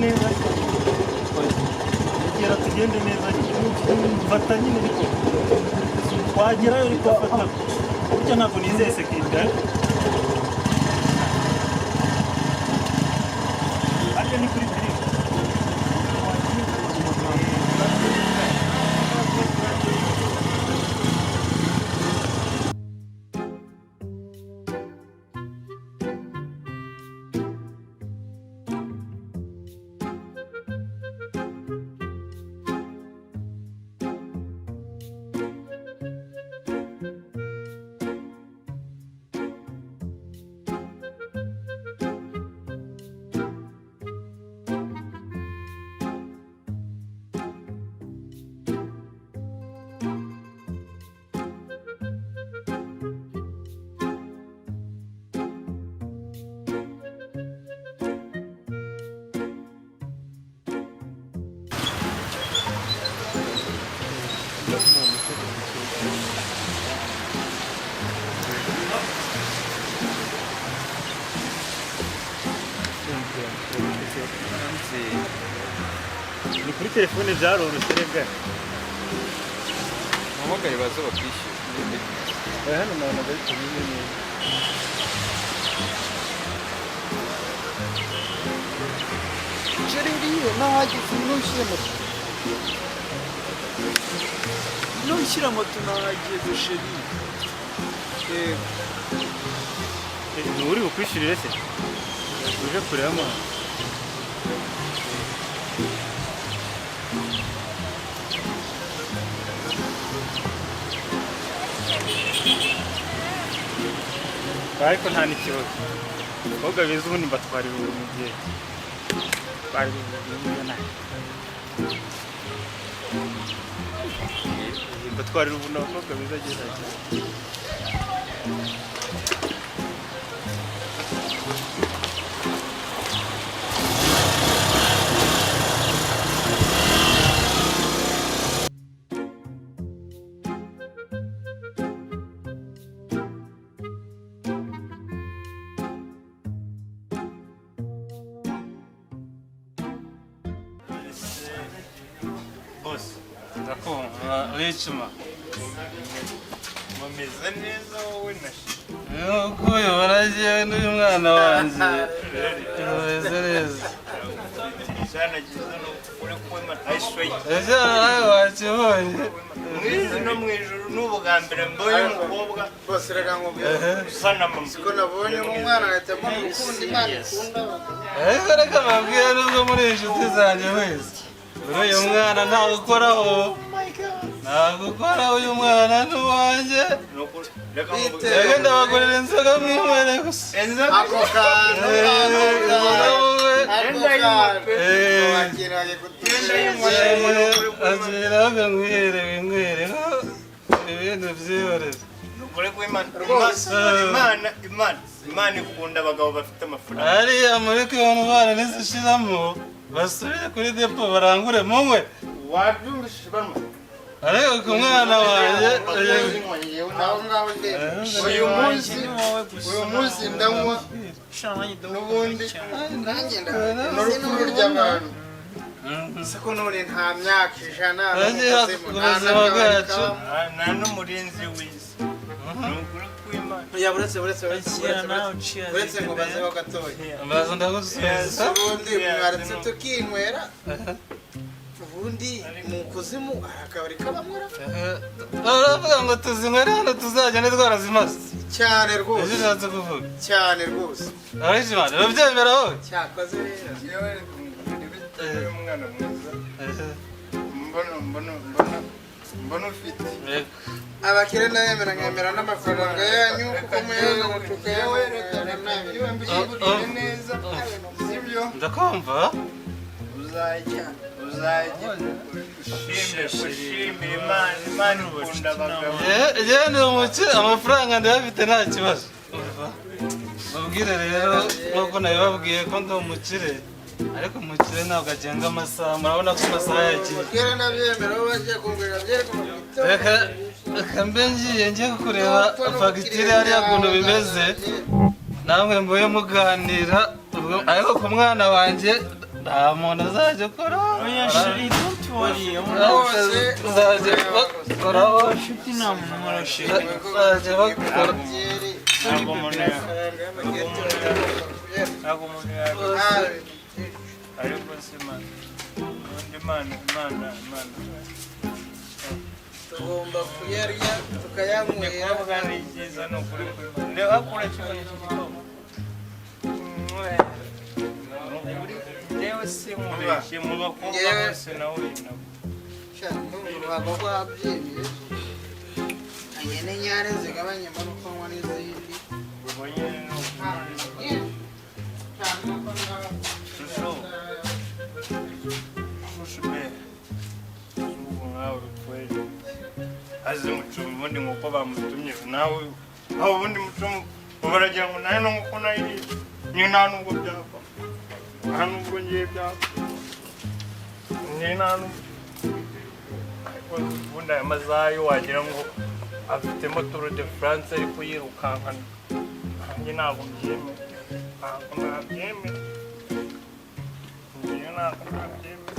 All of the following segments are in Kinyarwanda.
neza egera tugende neza fata nyine ariko wagerayo ariko fata burya ntabwo nizeye sekirite ariko ni kuri firigo ni kuri telefone byaroroshye rega Hamagaye baza bakwishyura hano umuntu ari kumwe Jeri uriyo nahageze noshyira moto nahageze sheri ni uri bukwishyurire se uje kureba ariko nta n'ikibazo abakobwa beza ubundi mbatwarira umubyeyi bari mbatwarira ubundi abakobwa beza ageze Uricuma mumeze neza wowe nuko ubibona njyewe n'uyu mwana wanjye tumeze neza cyane gize no uri kwema ayishoye ese nawe wakibonye mwizi no mwijuru n'ubwa mbere mbonye umukobwa bose reka nkubwire usa na mama siko nabonye umwana ahita amukunda Imana ikunda ariko reka mbabwire n'ubwo muri inshuti zanjye wese uyu mwana ntagukoraho uyu mwana n'uwanjye reka ndabagurira inzoga mwinywere gusa ako kantu agira ngo mwere winywere ibintu byihorere Imana ikunda abagabo bafite amafaranga hariya muri kontwari nizishiramo basubire kuri depo barangure munywe wabyumvishije bamwe ariko ku mwana wanjye uyu munsi ndanywa n'ubundi n'urukuru ry'abantu siko none nta myaka ijana ubuzima bwacu nta n'umurinzi w'isi uretse ngo bazeho gatoya mbaza ndagusubiza ubundi mwaretse tukinywera ubundi mu kuzimu hari akabari kabamwera baravuga ngo tuzinywere hano tuzajya n'indwara zimaze cyane rwose bishatse kuvuga cyane rwose abishimane babyemera wowe cyakoze rero umwana mwiza mbona ufite abakire ndabemera nkemera n'amafaranga yanyu kuko muyaza tukayawereka neza sibyo ndakumva uzajya ushimira Imana ikunda abagabo yewe ni umukire amafaranga ndayafite nta kibazo babwire rero nk'uko nabibabwiye ko ndi umukire ariko umukire ntabwo agenga amasaha murabona ko amasaha yagiye abakire ndabyemera aho bagiye kungurira byerekana reka mbe ngiye kureba fagitire hariya ukuntu bimeze namwe mbuye muganira ariko ku mwana wanjye nta muntu azajya ukoraho. Oya sheri, don't worry. Uzajya bakoraho. Inshuti nta muntu nkora sheri. Uzajya bakora. Ntabwo umuntu ariko se mana. Undi mana. Tugomba kuyarya tukayanywera. Kuvuga ni byiza ni ukuri. Reba kure cyane igitomo. Yewe si mubeshye mu bakobwa bose nawe nabo. Ntabwo wabyemeye anyene nyare zigabanya amarukanwa n'izindi Ubonye azi mucumbi ubundi nk'uko bamutumye nawe aho ubundi mucumbi baragira ngo nawe nk'uko nayiri ni nta nubwo byava nta nubwo ngiye byava ni nta nubwo ubundi aya masaha yo wagira ngo afitemo Tour de France ari kuyirukankana nanjye ntabwo mbyemera ntabwo nabyemera njyewe ntabwo nabyemera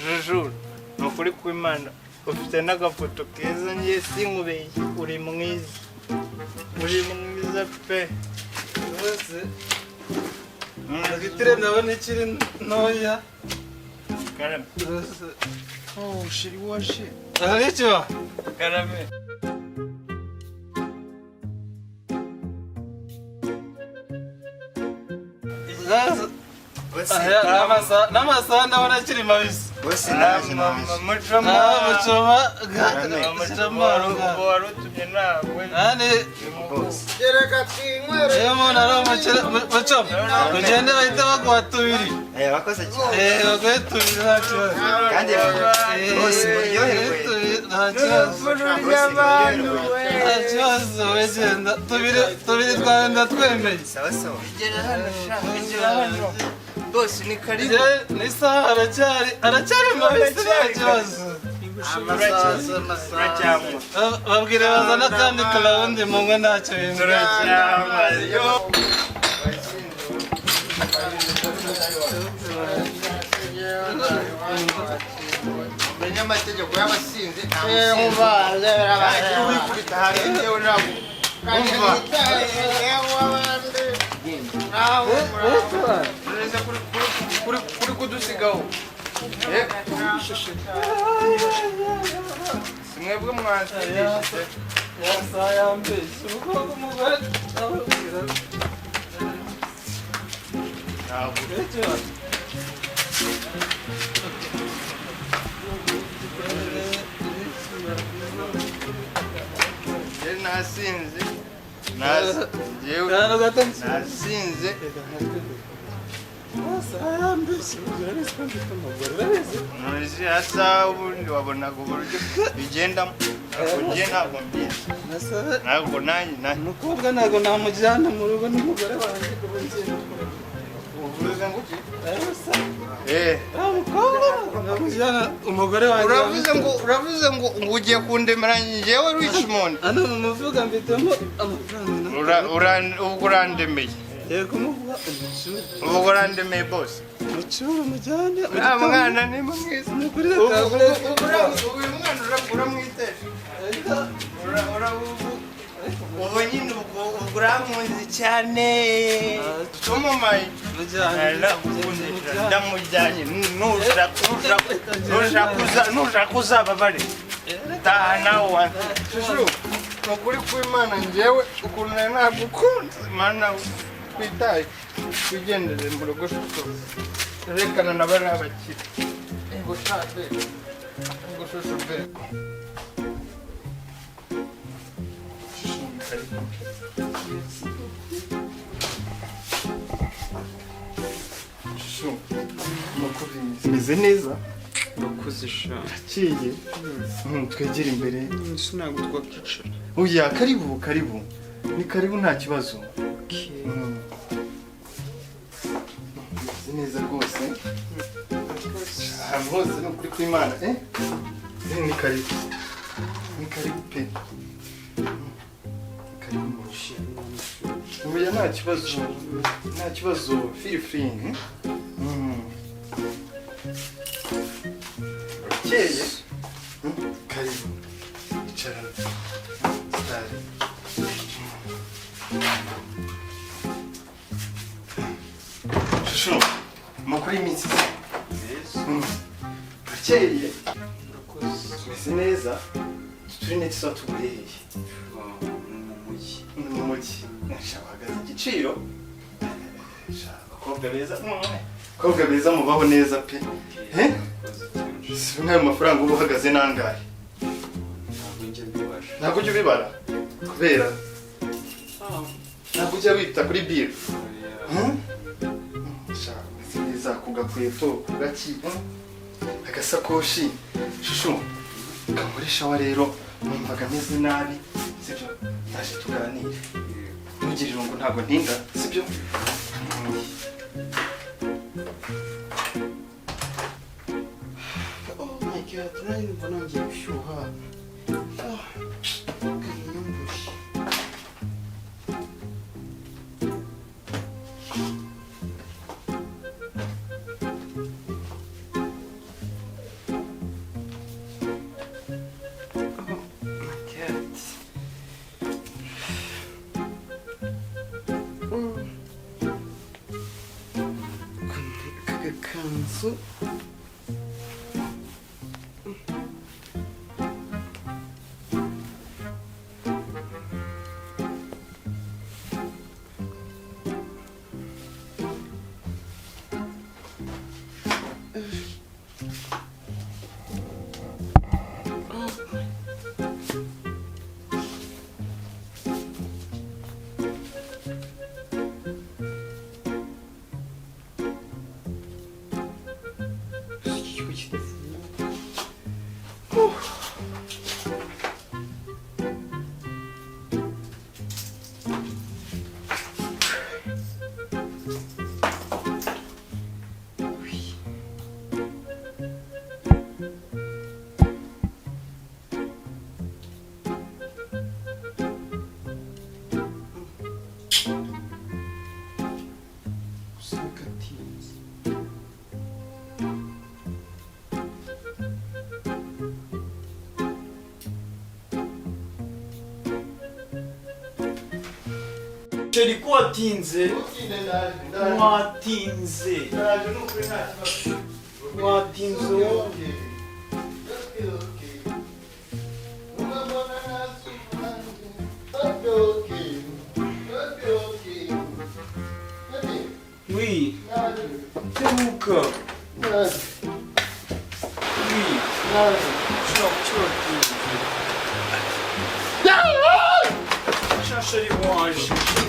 Juju ni ukuri kw'Imana ufite n'agafoto keza ngiye sinkubeshye uri mwiza pe Rwose agitire ndabona ikiri ntoya. Karame Rwose oh shiri washe ari icyo Karame n'amasaha ndabona akiri mabisi. mucoma wari utumye nawe gereka twinywere iyo umuntu ari umukire mucoma ugende bahita baguha tubiri. Wakoze cyane. Baguhe tubiri nta kibazo. Kandi bose muryoherwe. Nta kibazo. Nta kibazo wegenda tubiri twawe ndatwemeye. Sawa sawa. igera hano bose ni karibu n'isaha aracyari mabisi nta kibazo. turacyanywa babwire bazana kandi karaundi munywe ntacyo bimwe. menye amategeko y'abasinzi ntabwo wikubita hanze njyewe ntabwo kuri kudusigaho simwebwe mwansindishije yasaha yambeshye ubwoko umugore ababwira ntabwo nasinze nasinze nzi hasa ubundi wabonaga uburyo bigendamo ngiye ntabwo mbizi ntabwo nanjye umukobwa ntabwo namujyana mu rugo n'umugore wanjye uvuze ngo iki umukobwa namujyana umugore wanjye. uravuze ngo ugiye kundemera njyewe Richmond hano mu mufuka mfitemo amafaranga ubwo urandemeye yego kumuvuga umucuru ubwo urandemeye bose umucuru mujyane mwana ni mwiza umugurire kagure uyu mwana uramwiteje ubu nyine ubwo uramuzi cyane tumumaye ndamujyanye nushaka uzababare taha nawe wanjye ni ukuri kw'Imana njyewe ukuntu nari nagukunze mana twitaye twigendere mu rugo erekana na bariya bakire ngo shake ngo shushu be Meze neza. Urakoze sha. Kiye. Twegere imbere. Sinago twakicara. Oya karibu. Ni karibu nta kibazo. Okay. Meze neza rwose. Hose no kuri kw'Imana, Ni karibu. Ni karibu pe. karibu mu rugo. Oya nta kibazo, nta kibazo, feel free. Urakeye? Karibu, icara. Stari. Shusho, amakuru y'iminsi se? Urakeye? Umeze neza? Turi neti tuba tugureye. Mu mujyi. Bahagaze igiciro. Abakobwa beza, abakobwa beza mubaho neza pe. Si nk'ayo mafaranga uba uhagaze nangahe? Ntabwo ujya ubibara? Kubera? Ntabwo ujya wita kuri biro? Nziza ku gakweto, ku gaki, agasakoshi. Shusho, kamurisha wa rero numvaga ameze nabi, sibyo? Naje tuganire. Ntugire irungu ntabwo ntinda, sibyo? Oh my god, nari mbona ngiye gushyuha. Kanyambuye. Kanzu. Sheri ko watinze? Watinze. Watinze wowe. Oui. Temuka. Oui. Chop. Sheri waje.